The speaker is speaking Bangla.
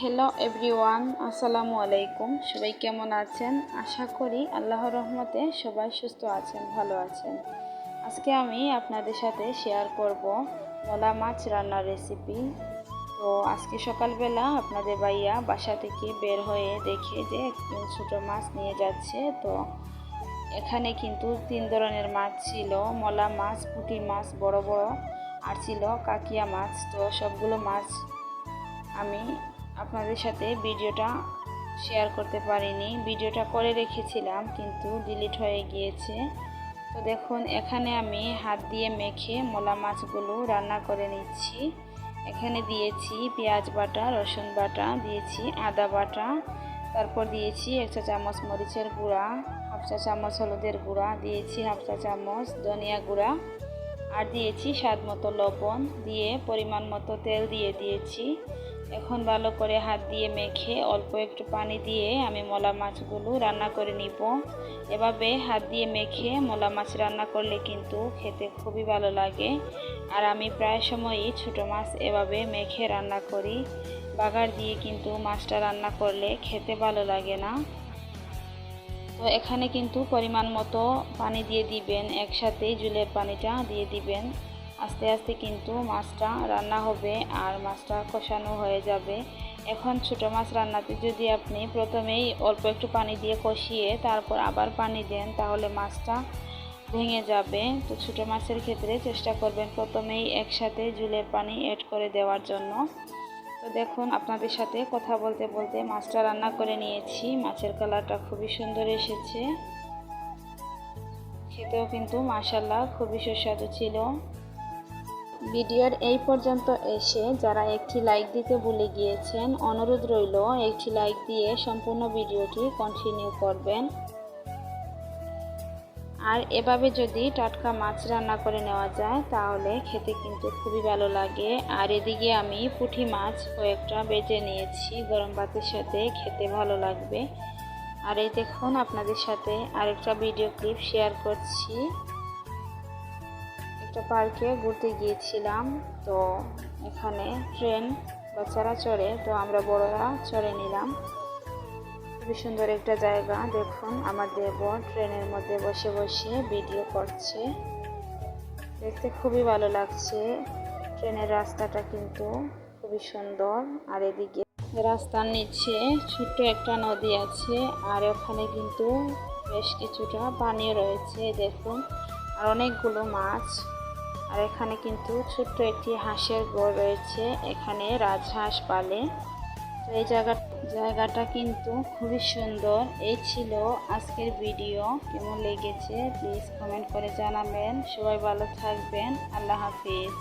হ্যালো এভরিওয়ান, আসসালামু আলাইকুম। সবাই কেমন আছেন? আশা করি আল্লাহর রহমতে সবাই সুস্থ আছেন, ভালো আছেন। আজকে আমি আপনাদের সাথে শেয়ার করব মলা মাছ রান্নার রেসিপি। তো আজকে সকালবেলা আপনাদের ভাইয়া বাসা থেকে বের হয়ে দেখে যে ছোটো মাছ নিয়ে যাচ্ছে। তো এখানে কিন্তু 3 ধরনের মাছ ছিল, মলা মাছ, পুঁটি মাছ বড় বড়, আর ছিল কাকিয়া মাছ। তো সবগুলো মাছ আমি আপনাদের সাথে ভিডিওটা শেয়ার করতে পারিনি, ভিডিওটা করে রেখেছিলাম কিন্তু ডিলিট হয়ে গিয়েছে। তো দেখুন, এখানে আমি হাত দিয়ে মেখে মলা মাছগুলো রান্না করে নিচ্ছি। এখানে দিয়েছি পেঁয়াজ বাটা, রসুন বাটা, দিয়েছি আদা বাটা, তারপর দিয়েছি 1 চা চামচ মরিচের গুঁড়া, 1/2 চা চামচ হলুদের গুঁড়া, দিয়েছি 1/2 চা চামচ ধনিয়া গুঁড়া, আর দিয়েছি স্বাদ মতো লবণ, দিয়ে পরিমাণ মতো তেল দিয়ে দিয়েছি। এখন ভালো করে হাত দিয়ে মেখে অল্প একটু পানি দিয়ে আমি মলা মাছগুলো রান্না করে নিব। এভাবে হাত দিয়ে মেখে মলা মাছ রান্না করলে কিন্তু খেতে খুবই ভালো লাগে। আর আমি প্রায় সময়ই ছোটো মাছ এভাবে মেখে রান্না করি। বাগার দিয়ে কিন্তু মাছটা রান্না করলে খেতে ভালো লাগে না। তো এখানে কিন্তু পরিমাণ মতো পানি দিয়ে দিবেন, একসাথেই জলের পানিটা দিয়ে দিবেন। আস্তে আস্তে কিন্তু মাছটা রান্না হবে আর মাছটা কষানো হয়ে যাবে। এখন ছোটো মাছ রান্নাতে যদি আপনি প্রথমেই অল্প একটু পানি দিয়ে কষিয়ে তারপর আবার পানি দেন তাহলে মাছটা ভেঙে যাবে। তো ছোটো মাছের ক্ষেত্রে চেষ্টা করবেন প্রথমেই একসাথে জলের পানি অ্যাড করে দেওয়ার জন্য। তো দেখুন, আপনাদের সাথে কথা বলতে বলতে মাছটা রান্না করে নিয়েছি। মাছের কালারটা খুবই সুন্দর এসেছে, খেতেও কিন্তু মাশাআল্লাহ খুবই সুস্বাদু ছিল। ভিডিওর এই পর্যন্ত এসে যারা একটি লাইক দিতে ভুলে গিয়েছেন, অনুরোধ রইল একটি লাইক দিয়ে সম্পূর্ণ ভিডিওটি কন্টিনিউ করবেন। আর এভাবে যদি টাটকা মাছ রান্না করে নেওয়া যায় তাহলে খেতে কিন্তু খুবই ভালো লাগে। আর এদিকে আমি পুঁটি মাছ কয়েকটা বেজে নিয়েছি, গরম ভাতের সাথে খেতে ভালো লাগবে। আর এই দেখুন, আপনাদের সাথে আরেকটা ভিডিও ক্লিপ শেয়ার করছি। একটা পার্কে ঘুরতে গিয়েছিলাম, তো এখানে ট্রেন বাচ্চারা চড়ে, তো আমরা বড়রা চড়ে নিলাম। খুবই সুন্দর একটা জায়গা। দেখুন, আমার দেবর ট্রেনের মধ্যে বসে বসে ভিডিও করছে, দেখতে খুবই ভালো লাগছে। ট্রেনের রাস্তাটা কিন্তু খুবই সুন্দর। আর এদিকে রাস্তার নিচে ছোট্ট একটা নদী আছে, আর ওখানে কিন্তু বেশ কিছুটা পানি রয়েছে দেখুন, আর অনেকগুলো মাছ। আর এখানে কিন্তু ছোট্ট একটি হাঁসের ঘর রয়েছে, এখানে রাজহাঁস পালে। তো এই জায়গাটা কিন্তু খুবই সুন্দর। এই ছিল আজকের ভিডিও। কেমন লেগেছে প্লিজ কমেন্ট করে জানাবেন। সবাই ভালো থাকবেন। আল্লাহ হাফিজ।